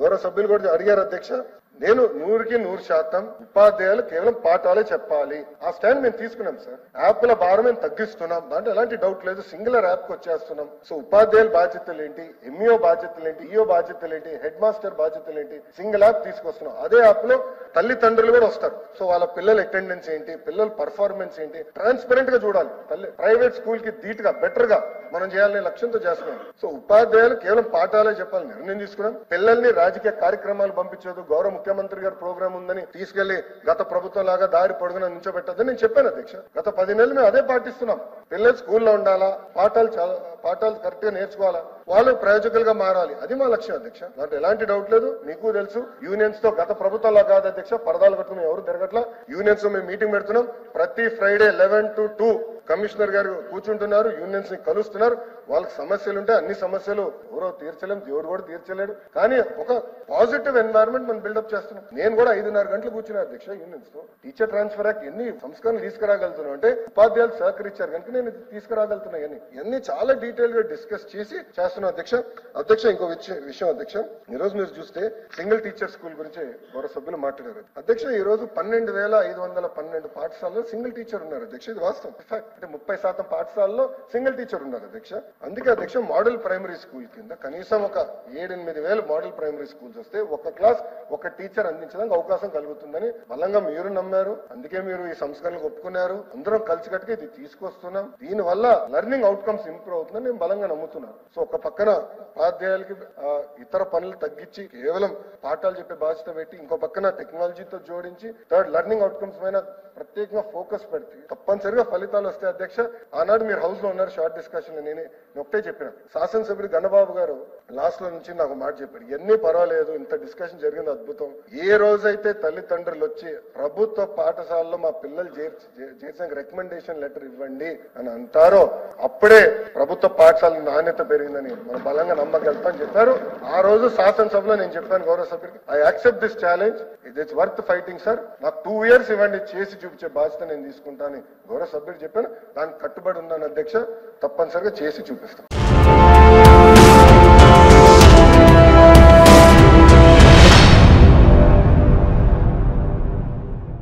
గౌరవ సభ్యులు కూడా అడిగారు అధ్యక్ష. నేను 100% ఉపాధ్యాయులు కేవలం పాఠాలే చెప్పాలి. ఆ స్టాండ్ మేము తీసుకున్నాం సార్. యాప్ల భారం మేము తగ్గిస్తున్నాం, దాంట్లో ఎలాంటి డౌట్ లేదు. సింగులర్ యాప్ కి వచ్చేస్తున్నాం. సో ఉపాధ్యాయుల బాధ్యతలు ఏంటి, ఎంఈఓ బాధ్యతలు ఏంటి, ఈఓ బాధ్యతలు ఏంటి, హెడ్ మాస్టర్ బాధ్యతలు ఏంటి, సింగిల్ యాప్ తీసుకొస్తున్నాం. అదే యాప్ లో తల్లిదండ్రులు కూడా వస్తారు. సో వాళ్ళ పిల్లల అటెండెన్స్ ఏంటి, పిల్లల పర్ఫార్మెన్స్ ఏంటి, ట్రాన్స్పరెంట్ గా చూడాలి. ప్రైవేట్ స్కూల్ కి ధీటుగా బెటర్ గా మనం చేయాలనే లక్ష్యంతో చేస్తున్నాం. సో ఉపాధ్యాయులు కేవలం పాఠాలే చెప్పాలని నిర్ణయం తీసుకున్నాం. పిల్లల్ని రాజకీయ కార్యక్రమాలు పంపించదు, గౌరవ ముఖ్యమంత్రి గారి ప్రోగ్రామ్ ఉందని తీసుకెళ్లి గత ప్రభుత్వం లాగా దారి పొడుగున నుంచోబెట్టద్దని నేను చెప్పాను అధ్యక్ష. గత 10 నెలలు మేము అదే పాటిస్తున్నాం. పిల్లలు స్కూల్లో ఉండాలా, పాఠాలు కరెక్ట్ గా నేర్చుకోవాలా, వాళ్ళు ప్రయోజకులుగా మారాలి. అది మా లక్ష్యం అధ్యక్ష. దాంట్లో ఎలాంటి డౌట్ లేదు. మీకు తెలుసు యూనియన్స్ తో గత ప్రభుత్వంలా కాదు అధ్యక్ష, పరదాలు కట్టుకుని ఎవరు తిరగట్లా. యూనియన్స్ తో మేము మీటింగ్ పెడుతున్నాం. ప్రతి ఫ్రైడే 11 to 2 కమిషనర్ గారు కూర్చుంటున్నారు, యూనియన్స్ ని కలుస్తున్నారు. వాళ్ళకి సమస్యలు ఉంటే అన్ని సమస్యలు ఎవరో తీర్చలేం, దేవుడు కూడా తీర్చలేడు. కానీ ఒక పాజిటివ్ ఎన్వైరన్మెంట్ మనం బిల్డప్ చేస్తున్నాం. నేను కూడా 5:30 గంటలు కూర్చున్నా అధ్యక్ష యూనియన్స్ తో. టీచర్ ట్రాన్స్ఫర్ యాక్ట్ ఎన్ని సంస్కరణలు తీసుకురాగలుగుతున్నాం అంటే ఉపాధ్యాయులు సహకరించారు కనుక నేను తీసుకురాగలుగుతున్నా. ఇవన్నీ చాలా డీటెయిల్ గా డిస్కస్ చేసి చేస్తున్నాం అధ్యక్ష. ఇంకో విషయం అధ్యక్ష, ఈ రోజు మీరు చూస్తే సింగిల్ టీచర్ స్కూల్ గురించి గౌరవ సభ్యులు మాట్లాడారు అధ్యక్ష. ఈ రోజు 12,512 పాఠశాలలో సింగిల్ టీచర్ ఉన్నారు అధ్యక్ష. ఇది వాస్తవం, ఫ్యాక్ట్. అంటే 30% పాఠశాలలో సింగిల్ టీచర్ ఉన్నారు అధ్యక్ష. అందుకే అధ్యక్ష మోడల్ ప్రైమరీ స్కూల్ కింద కనీసం ఒక 7-8 వేల మోడల్ ప్రైమరీ స్కూల్స్ వస్తే ఒక క్లాస్ ఒక టీచర్ అందించడానికి అవకాశం కలుగుతుందని బలంగా మీరు నమ్మారు. అందుకే మీరు ఈ సంస్కరణలకు ఒప్పుకున్నారు. అందరం కలిసికట్టుగా ఇది తీసుకొస్తున్నాం. దీని వల్ల లెర్నింగ్ అవుట్కమ్స్ ఇంప్రూవ్ అవుతుందని నేను బలంగా నమ్ముతున్నాను. సో ఒక పక్కన ఉపాధ్యాయులకి ఇతర పనులు తగ్గించి కేవలం పాఠాలు చెప్పే బాధ్యత పెట్టి, ఇంకో పక్కన టెక్నాలజీతో జోడించి థర్డ్ లెర్నింగ్ అవుట్కమ్స్ పైన ప్రత్యేకంగా ఫోకస్ పెడితే తప్పనిసరిగా ఫలితాలు వస్తాయి అధ్యక్ష. ఆనాడు మీరు హౌస్ లో ఉన్నారు, షార్ట్ డిస్కషన్ నేను ఒకటే చెప్పిన. శాసనసభ్యుడు గన్నబాబు గారు లాస్ట్ లో నుంచి నాకు మాట చెప్పాడు, ఎన్ని పర్వాలేదు, ఇంత డిస్కషన్ జరిగింది అద్భుతం. ఏ రోజైతే తల్లిదండ్రులు వచ్చి ప్రభుత్వ పాఠశాలలో మా పిల్లలు చేసిన రికమెండేషన్ లెటర్ ఇవ్వండి అని అంటారో అప్పుడే ప్రభుత్వ పాఠశాల నాణ్యత పెరిగిందని మనం బలంగా నమ్మగలుగుతామని చెప్పారు. ఆ రోజు శాసనసభలో నేను చెప్పాను గౌరవ సభ్యుడికి, I accept this challenge, it's worth fighting sir, నాకు 2 years ఇవ్వండి, చేసి చూపించే బాధ్యత నేను తీసుకుంటాను గౌరవ సభ్యుడు చెప్పాను. దానికి కట్టుబడి ఉన్నాను అధ్యక్ష. తప్పనిసరిగా చేసి చూపిస్తాను.